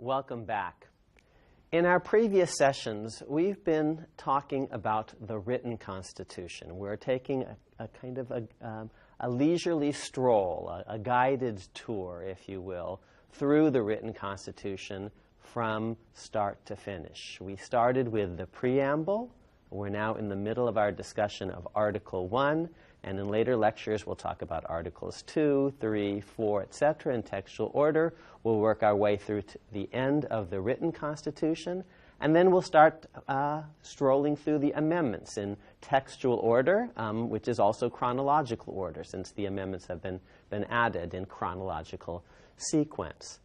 Welcome back. In our previous sessions, we've been talking about the written Constitution. We're taking a kind of a leisurely stroll, a guided tour, if you will, through the written Constitution from start to finish. We started with the preamble. We're now in the middle of our discussion of Article 1, and in later lectures we'll talk about Articles 2, 3, 4, etc. in textual order. We'll work our way through to the end of the written Constitution, and then we'll start strolling through the amendments in textual order, which is also chronological order, since the amendments have been added in chronological sequence.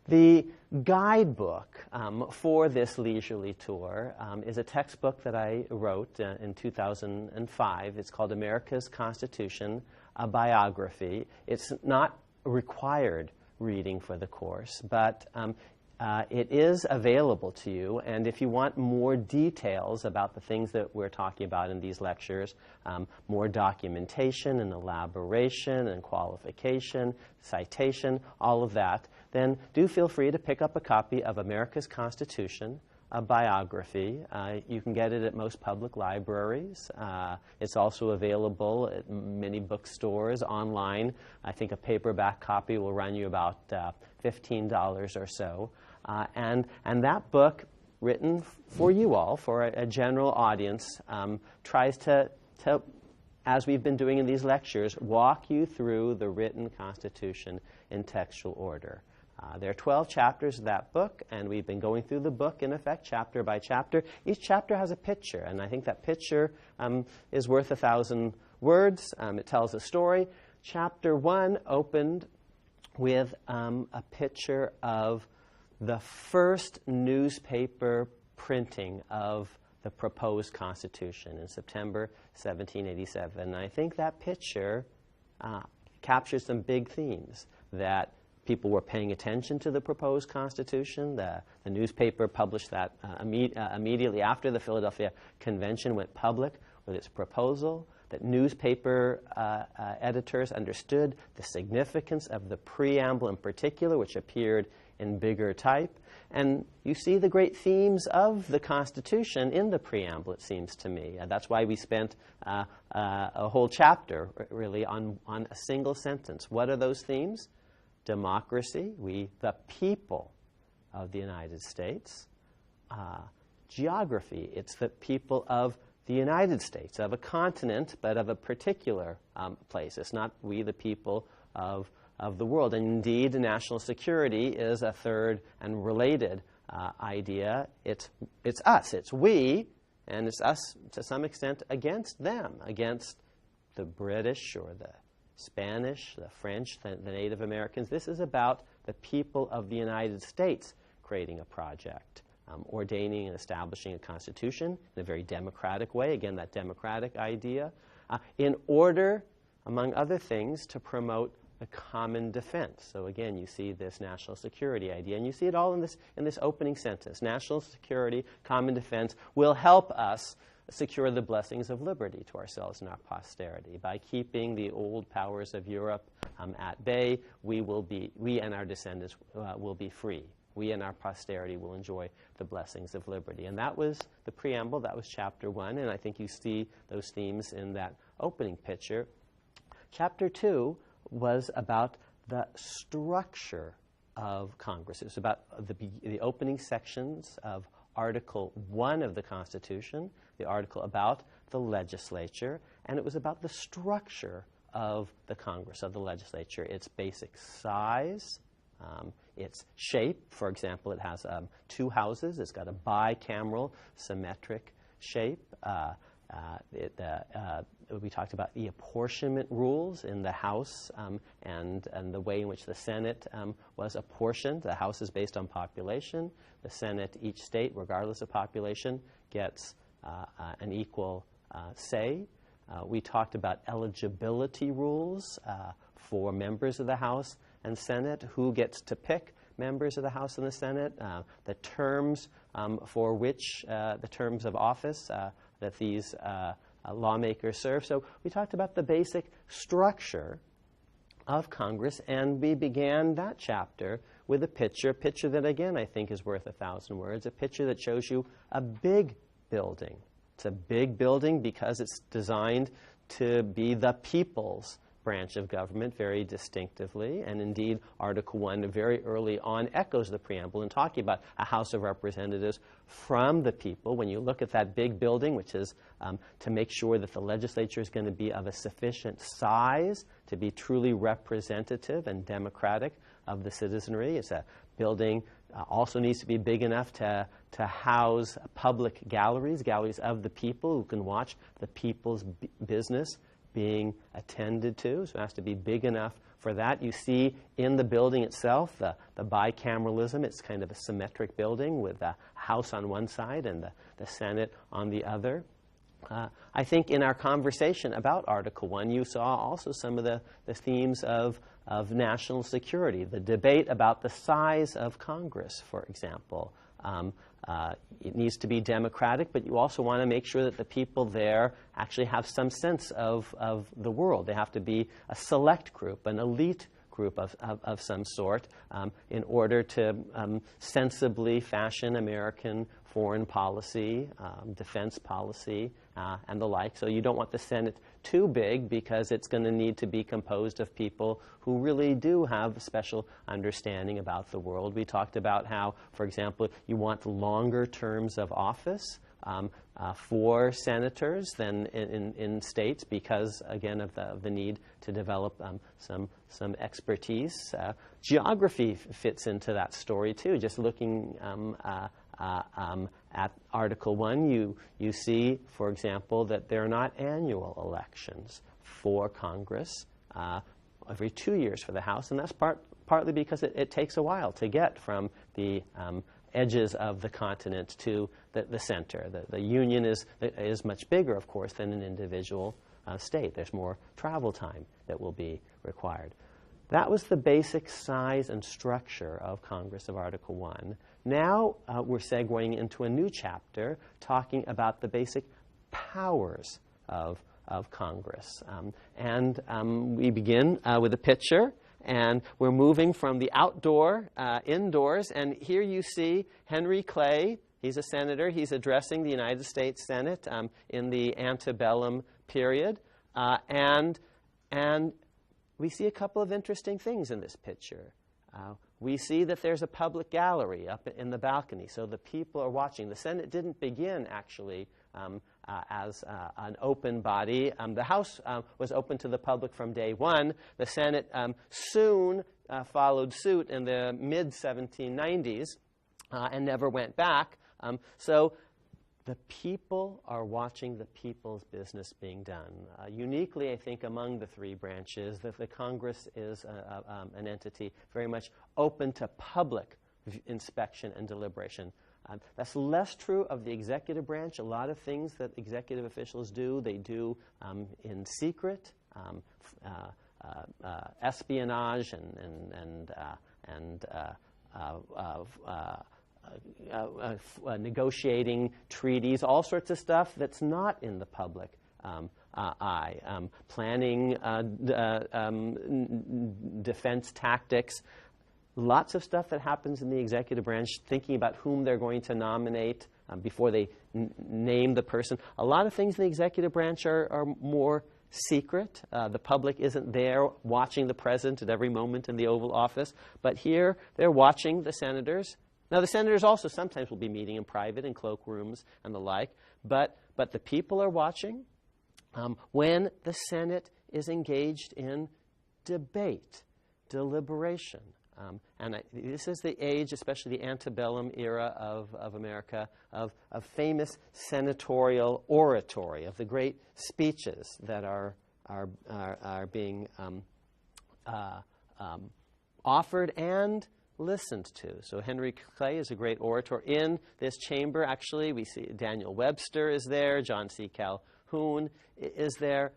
The guidebook for this leisurely tour is a textbook that I wrote in 2005. It's called America's Constitution, a Biography. It's not required reading for the course, but it is available to you, and if you want more details about the things that we're talking about in these lectures, more documentation and elaboration and qualification, citation, all of that, then do feel free to pick up a copy of America's Constitution, a Biography. You can get it at most public libraries. It's also available at many bookstores, online. I think a paperback copy will run you about $15 or so. And that book, written for you all, for a general audience, tries to, as we've been doing in these lectures, walk you through the written Constitution in textual order. There are 12 chapters of that book, and we've been going through the book, in effect, chapter by chapter. Each chapter has a picture, and I think that picture is worth 1,000 words. It tells a story. Chapter 1 opened with a picture of the first newspaper printing of the proposed Constitution in September 1787. And I think that picture captures some big themes, that people were paying attention to the proposed Constitution. The newspaper published that immediately after the Philadelphia Convention went public with its proposal, that newspaper editors understood the significance of the preamble in particular, which appeared in bigger type. And you see the great themes of the Constitution in the preamble, it seems to me. That's why we spent a whole chapter, really, on a single sentence. What are those themes? Democracy, we, the people of the United States. Geography, it's the people of the United States, of a continent, but of a particular place. It's not we, the people of the world. And indeed, national security is a third and related idea. It's us, it's we, and it's us to some extent against them, against the British or the Spanish, the French, the Native Americans. This is about the people of the United States creating a project, ordaining and establishing a constitution in a very democratic way. Again, that democratic idea, in order, among other things, to promote the common defense. So again, you see this national security idea, and you see it all in this opening sentence. National security, common defense will help us secure the blessings of liberty to ourselves and our posterity. By keeping the old powers of Europe at bay, we and our descendants will be free. We and our posterity will enjoy the blessings of liberty. And that was the preamble. That was chapter 1, and I think you see those themes in that opening picture. Chapter 2 was about the structure of Congress. It was about the opening sections of Article 1 of the Constitution, the article about the legislature, and it was about the structure of the Congress, of the legislature, its basic size, its shape. For example, it has 2 houses. It's got a bicameral, symmetric shape. We talked about the apportionment rules in the House and the way in which the Senate was apportioned. The House is based on population. The Senate, each state, regardless of population, gets an equal say. We talked about eligibility rules for members of the House and Senate, who gets to pick members of the House and the Senate, the terms for which, the terms of office that these lawmakers serve. So we talked about the basic structure of Congress, and we began that chapter with a picture that, again, I think is worth 1,000 words, a picture that shows you a big building. It's a big building because it's designed to be the people's branch of government very distinctively, and indeed Article 1 very early on echoes the preamble in talking about a House of Representatives from the people. When you look at that big building, which is to make sure that the legislature is going to be of a sufficient size to be truly representative and democratic of the citizenry. It's a building also needs to be big enough to house public galleries of the people who can watch the people's business being attended to. So it has to be big enough for that. You see in the building itself the bicameralism. It's kind of a symmetric building with the House on one side and the Senate on the other. I think in our conversation about Article 1, you saw also some of the themes of national security, the debate about the size of Congress, for example. It needs to be democratic, but you also want to make sure that the people there actually have some sense of the world. They have to be a select group, an elite group of some sort, in order to sensibly fashion American foreign policy, defense policy, and the like. So you don't want the Senate too big because it's going to need to be composed of people who really do have a special understanding about the world. We talked about how, for example, you want longer terms of office for senators than in states because, again, of the need to develop some expertise. Geography fits into that story, too. Just looking at Article 1, you see, for example, that there are not annual elections for Congress every 2 years for the House, and that's partly because it takes a while to get from the edges of the continent to the center. The union is much bigger, of course, than an individual state. There's more travel time that will be required. That was the basic size and structure of Congress of Article 1. Now we're segueing into a new chapter talking about the basic powers of Congress. We begin with a picture, and we're moving from the outdoor indoors. And here you see Henry Clay. He's a senator. He's addressing the United States Senate in the antebellum period. And we see a couple of interesting things in this picture. We see that there's a public gallery up in the balcony, so the people are watching. The Senate didn't begin, actually, as an open body. The House was open to the public from day one. The Senate soon followed suit in the mid-1790s and never went back. So the people are watching the people's business being done. Uniquely, I think, among the three branches, that the Congress is an entity very much open to public inspection and deliberation. That's less true of the executive branch. A lot of things that executive officials do, they do in secret, espionage and negotiating treaties, all sorts of stuff that's not in the public eye. Planning defense tactics. Lots of stuff that happens in the executive branch, thinking about whom they're going to nominate before they name the person. A lot of things in the executive branch are more secret. The public isn't there watching the president at every moment in the Oval Office. But here, they're watching the senators. Now, the senators also sometimes will be meeting in private in cloakrooms and the like. But the people are watching when the Senate is engaged in debate, deliberation. This is the age, especially the antebellum era of America, of famous senatorial oratory, of the great speeches that are being offered and listened to. So Henry Clay is a great orator. In this chamber, actually, we see Daniel Webster is there, John C. Calhoun is there.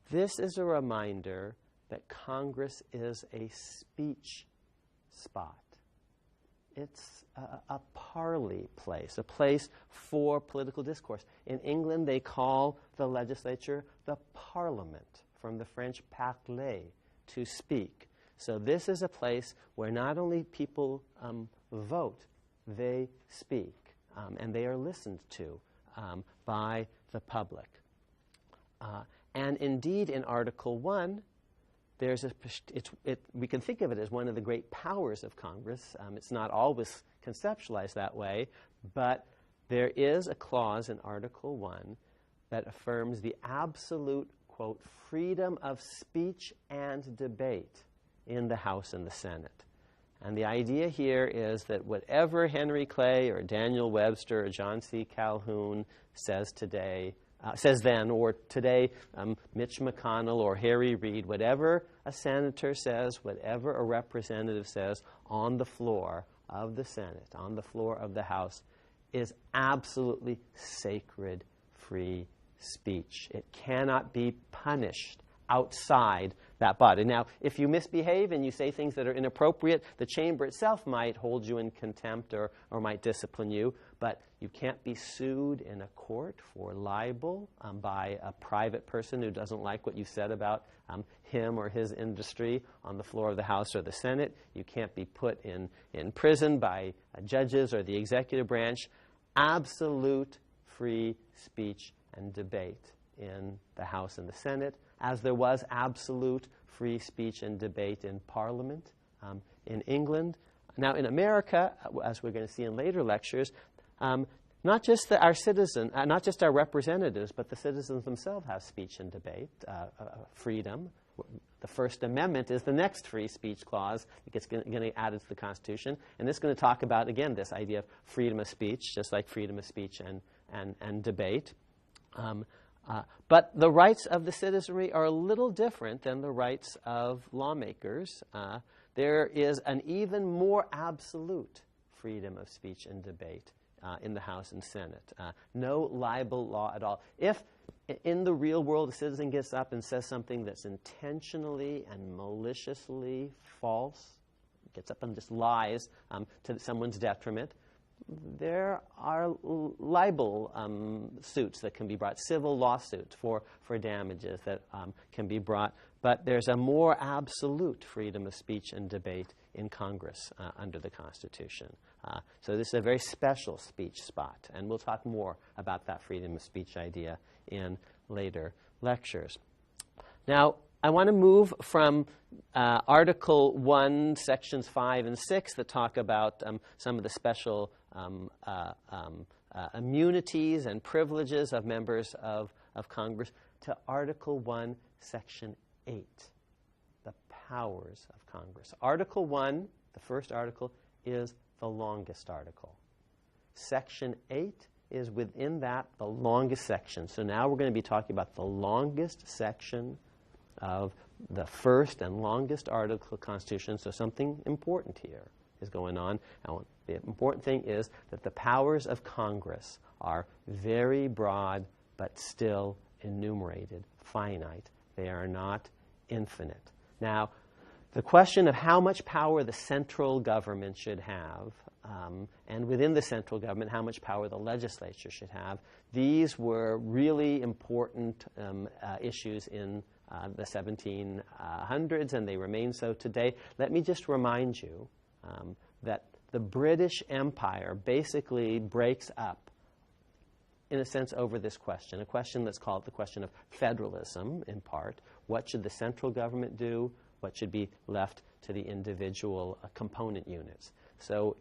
This is a reminder that Congress is a speech spot. It's a parley place, a place for political discourse. In England, they call the legislature the parliament, from the French parler, to speak. So this is a place where not only people vote, they speak, and they are listened to by the public. And indeed, in Article 1, we can think of it as one of the great powers of Congress. It's not always conceptualized that way, but there is a clause in Article 1 that affirms the absolute, quote, freedom of speech and debate in the House and the Senate. And the idea here is that whatever Henry Clay or Daniel Webster or John C. Calhoun says then, or today Mitch McConnell or Harry Reid, whatever a senator says, whatever a representative says on the floor of the Senate, on the floor of the House, is absolutely sacred, free speech. It cannot be punished outside that body. Now, if you misbehave and you say things that are inappropriate, the chamber itself might hold you in contempt or might discipline you, but you can't be sued in a court for libel by a private person who doesn't like what you said about him or his industry on the floor of the House or the Senate. You can't be put in prison by judges or the executive branch. Absolute free speech and debate in the House and the Senate, as there was absolute free speech and debate in Parliament in England. Now, in America, as we're going to see in later lectures, not just our representatives, but the citizens themselves have speech and debate, freedom. The First Amendment is the next free speech clause that gets going to be added to the Constitution. And this is going to talk about, again, this idea of freedom of speech, just like freedom of speech and debate. But the rights of the citizenry are a little different than the rights of lawmakers. There is an even more absolute freedom of speech and debate in the House and Senate. No libel law at all. If in the real world a citizen gets up and says something that's intentionally and maliciously false, gets up and just lies to someone's detriment, there are libel suits that can be brought, civil lawsuits for damages that can be brought. But there's a more absolute freedom of speech and debate in Congress under the Constitution. So this is a very special speech spot. And we'll talk more about that freedom of speech idea in later lectures. Now, I want to move from Article 1, Sections 5 and 6 that talk about some of the special immunities and privileges of members of Congress to Article 1, Section 8, the powers of Congress. Article 1, the first article, is the longest article. Section 8 is within that the longest section. So now we're going to be talking about the longest section of the first and longest article of the Constitution. So something important here is going on. Now, the important thing is that the powers of Congress are very broad but still enumerated, finite. They are not infinite. Now, the question of how much power the central government should have, and within the central government, how much power the legislature should have, these were really important issues in the 1700s, and they remain so today. Let me just remind you that the British Empire basically breaks up, in a sense, over this question, a question that's called the question of federalism, in part. What should the central government do? What should be left to the individual component units? So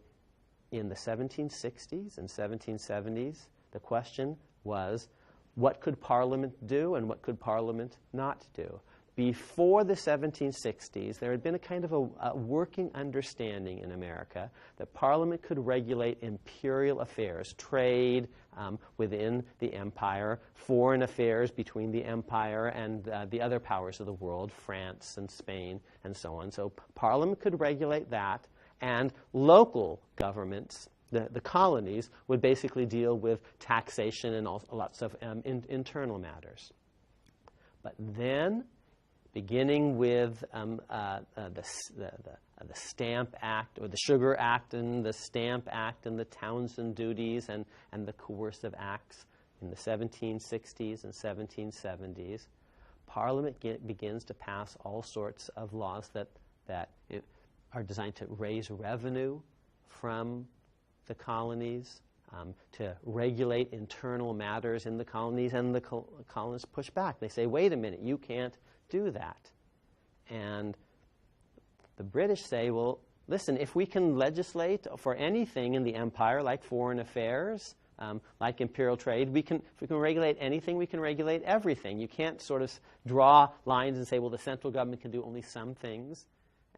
in the 1760s and 1770s, the question was, what could Parliament do and what could Parliament not do? Before the 1760s, there had been a kind of a working understanding in America that Parliament could regulate imperial affairs, trade within the empire, foreign affairs between the empire and the other powers of the world, France and Spain and so on. So Parliament could regulate that, and local governments, the colonies, would basically deal with taxation and lots of internal matters. But then, beginning with the Stamp Act, or the Sugar Act, and the Stamp Act, and the Townshend Duties, and the Coercive Acts in the 1760s and 1770s, Parliament begins to pass all sorts of laws that that are designed to raise revenue from the colonies, to regulate internal matters in the colonies, and the colonists push back. They say, wait a minute, you can't do that. And the British say, well, listen, if we can legislate for anything in the empire, like foreign affairs, like imperial trade, if we can regulate anything, we can regulate everything. You can't sort of draw lines and say, well, the central government can do only some things,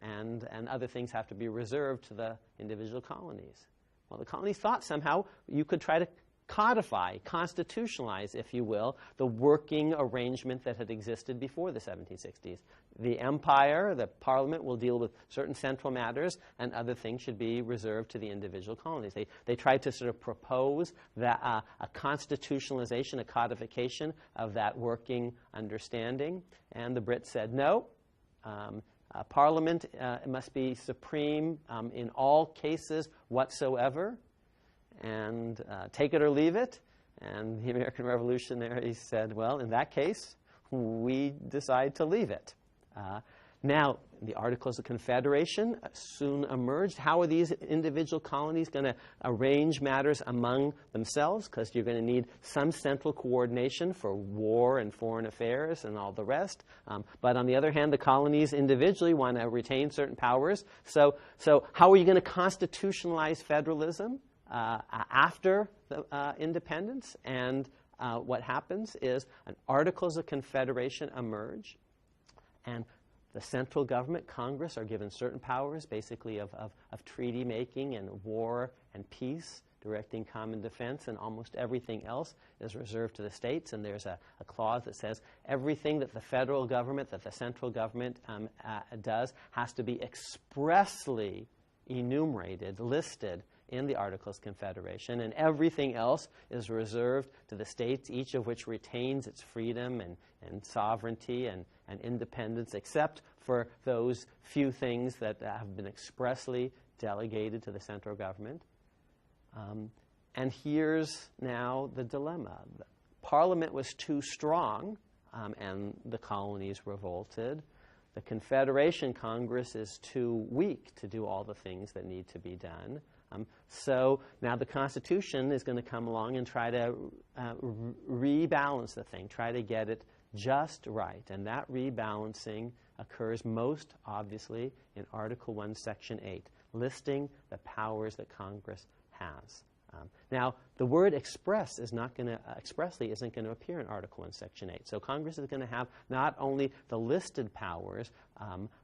and other things have to be reserved to the individual colonies. Well, the colonies thought somehow you could try to codify, constitutionalize, if you will, the working arrangement that had existed before the 1760s. The empire, the parliament, will deal with certain central matters, and other things should be reserved to the individual colonies. They tried to sort of propose that, a constitutionalization, a codification of that working understanding, and the Brits said no. Parliament must be supreme in all cases whatsoever, and take it or leave it. And the American revolutionaries said, well, in that case, we decide to leave it. Now, the Articles of Confederation soon emerged. How are these individual colonies going to arrange matters among themselves? Because you're going to need some central coordination for war and foreign affairs and all the rest. But on the other hand, the colonies individually want to retain certain powers. So how are you going to constitutionalize federalism after the independence? And what happens is an Articles of Confederation emerge, and the central government, Congress, are given certain powers, basically of treaty making and war and peace, directing common defense, and almost everything else is reserved to the states. And there's a clause that says everything that the federal government, that the central government does, has to be expressly enumerated, listed in the Articles of Confederation, and everything else is reserved to the states, each of which retains its freedom and sovereignty and independence, except for those few things that have been expressly delegated to the central government. And here's now the dilemma. The Parliament was too strong, and the colonies revolted. The Confederation Congress is too weak to do all the things that need to be done. So now the Constitution is going to come along and try to rebalance the thing, try to get it just right. And that rebalancing occurs most obviously in Article 1, Section 8, listing the powers that Congress has. Now, the word express is not going to, expressly isn't going to appear in Article 1, Section 8. So Congress is going to have not only the listed powers,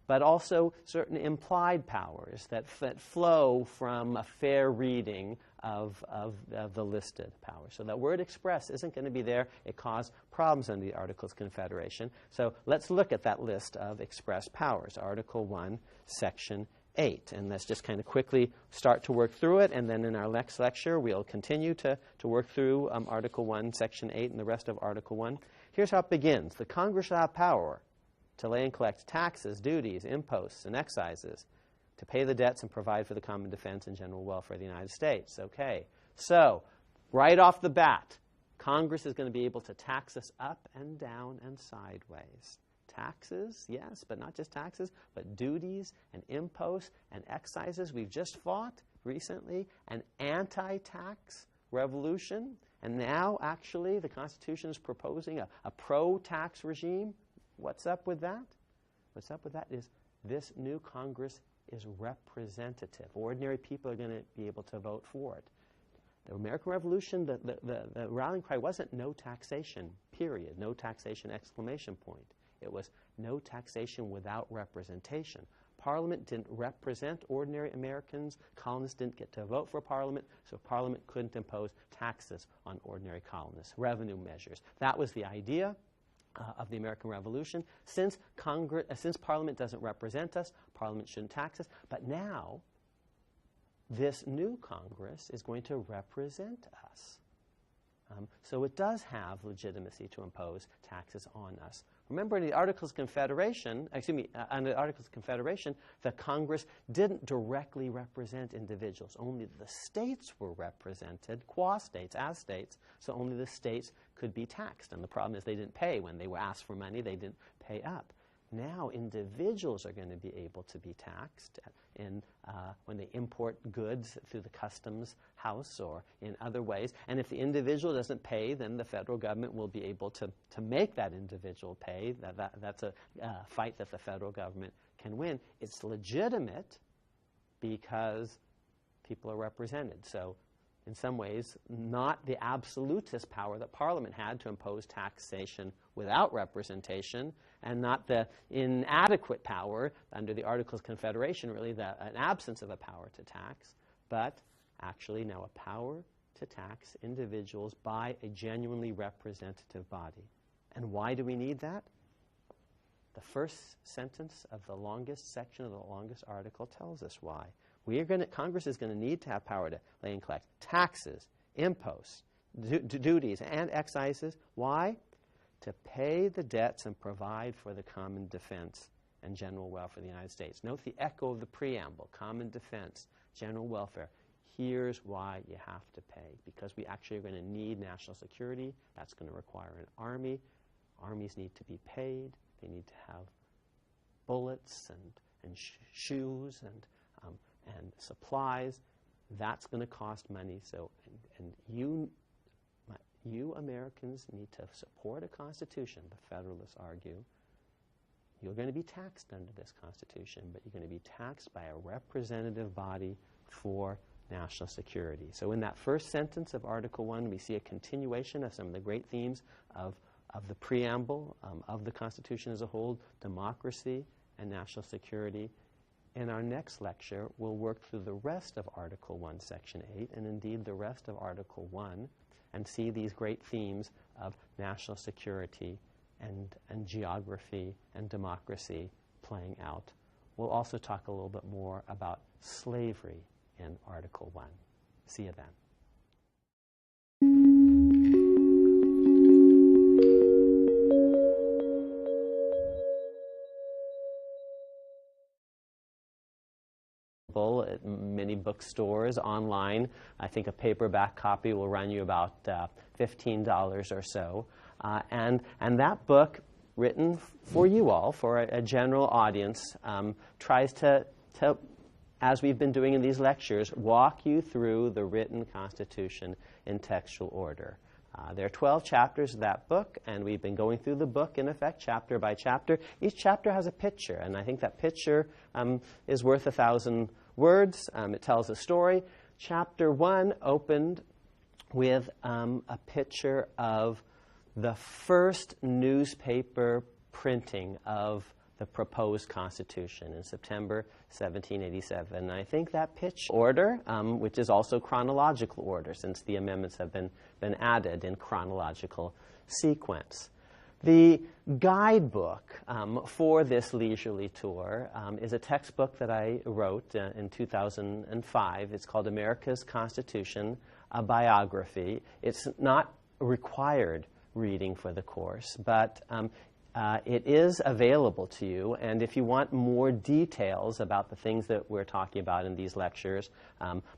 but also certain implied powers that flow from a fair reading of the listed powers. So that word express isn't going to be there. It caused problems under the Articles of Confederation. So let's look at that list of express powers, Article 1, Section 8. And let's just kind of quickly start to work through it, and then in our next lecture we'll continue to work through Article 1, Section 8 and the rest of Article 1. Here's how it begins. The Congress shall have power to lay and collect taxes, duties, imposts, and excises, to pay the debts and provide for the common defense and general welfare of the United States. Okay, so right off the bat, Congress is going to be able to tax us up and down and sideways. Taxes, yes, but not just taxes, but duties and imposts and excises. We've just fought recently an anti-tax revolution, and now actually the Constitution is proposing a pro-tax regime. What's up with that? What's up with that is this new Congress is representative. Ordinary people are going to be able to vote for it. The American Revolution, the rallying cry wasn't no taxation, period, no taxation, exclamation point. It was no taxation without representation. Parliament didn't represent ordinary Americans. Colonists didn't get to vote for Parliament, so Parliament couldn't impose taxes on ordinary colonists, revenue measures. That was the idea of the American Revolution. Since Parliament doesn't represent us, Parliament shouldn't tax us. But now, this new Congress is going to represent us. So it does have legitimacy to impose taxes on us. Remember, in the Articles of Confederation, under the Articles of Confederation, the Congress didn't directly represent individuals. Only the states were represented, qua states, as states, so only the states could be taxed. And the problem is they didn't pay. When they were asked for money, they didn't pay up. Now individuals are going to be able to be taxed when they import goods through the customs house or in other ways. And if the individual doesn't pay, then the federal government will be able to make that individual pay. That's a fight that the federal government can win. It's legitimate because people are represented. So in some ways, not the absolutist power that Parliament had to impose taxation without representation, and not the inadequate power under the Articles of Confederation, really an absence of a power to tax, but actually now a power to tax individuals by a genuinely representative body. And why do we need that? The first sentence of the longest section of the longest article tells us why. Congress is going to need to have power to lay and collect taxes, imposts, duties, and excises. Why? To pay the debts and provide for the common defense and general welfare of the United States. Note the echo of the preamble, common defense, general welfare. Here's why you have to pay, because we actually are going to need national security. That's going to require an army. Armies need to be paid. They need to have bullets and shoes and supplies. That's going to cost money. So, and you Americans need to support a Constitution. The Federalists argue you're going to be taxed under this Constitution, but you're going to be taxed by a representative body for national security. So in that first sentence of Article 1, we see a continuation of some of the great themes of the preamble, of the Constitution as a whole, democracy and national security. In our next lecture, we'll work through the rest of Article 1, Section 8, and indeed the rest of Article 1, and see these great themes of national security and geography and democracy playing out. We'll also talk a little bit more about slavery in Article 1. See you then. At many bookstores, online. I think a paperback copy will run you about $15 or so. And that book, written for you all, for a general audience, tries to, as we've been doing in these lectures, walk you through the written Constitution in textual order. There are 12 chapters of that book, and we've been going through the book, in effect, chapter by chapter. Each chapter has a picture, and I think that picture is worth 1,000 words. It tells a story. Chapter 1 opened with a picture of the first newspaper printing of the proposed Constitution in September 1787. And I think that picture order, which is also chronological order, since the amendments have been added in chronological sequence. The guidebook for this leisurely tour is a textbook that I wrote in 2005. It's called America's Constitution, a Biography. It's not required reading for the course, but it is available to you, and if you want more details about the things that we're talking about in these lectures,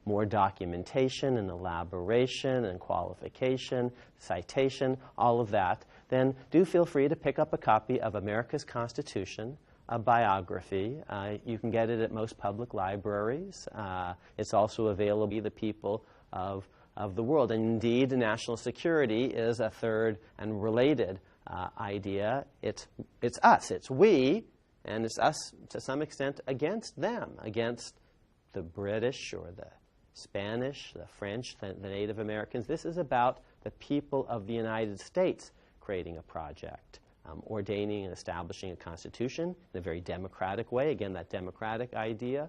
more documentation and elaboration and qualification, citation, all of that, then do feel free to pick up a copy of America's Constitution, a Biography. You can get it at most public libraries. It's also available to the people of the world. And indeed, national security is a third and related idea. It's us, it's we, and it's us to some extent against them, against the British or the Spanish, the French, the Native Americans. This is about the people of the United States creating a project, ordaining and establishing a constitution in a very democratic way, again, that democratic idea,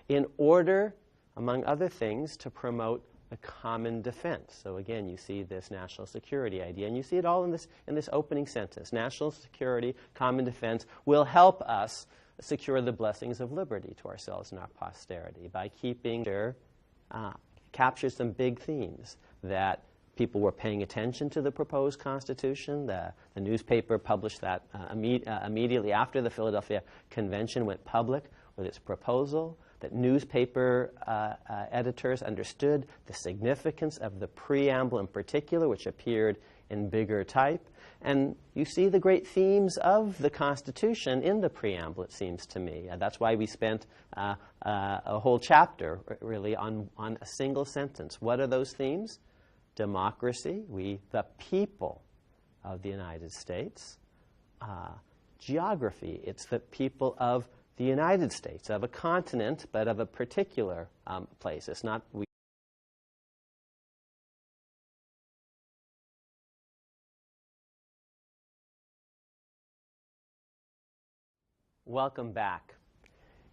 in order, among other things, to promote a common defense. So again, you see this national security idea, and you see it all in this opening sentence. National security, common defense will help us secure the blessings of liberty to ourselves and our posterity by keeping captures some big themes that people were paying attention to the proposed Constitution. The newspaper published that immediately after the Philadelphia Convention went public with its proposal. That newspaper editors understood the significance of the preamble in particular, which appeared in bigger type. And you see the great themes of the Constitution in the preamble, it seems to me. That's why we spent a whole chapter, really, on a single sentence. What are those themes? Democracy, we, the people of the United States. Geography, it's the people of the United States, of a continent, but of a particular place. It's not we. Welcome back.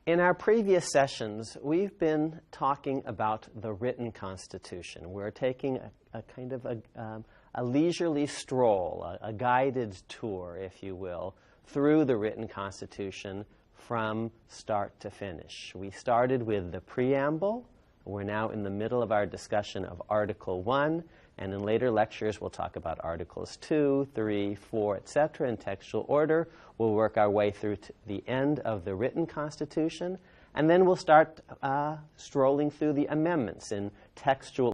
In our previous sessions, we've been talking about the written Constitution. We're taking a kind of a leisurely stroll, a guided tour, if you will, through the written Constitution from start to finish. We started with the preamble. We're now in the middle of our discussion of Article 1, and in later lectures we'll talk about Articles 2, 3, 4, etc. in textual order. We'll work our way through to the end of the written Constitution, and then we'll start strolling through the amendments in textual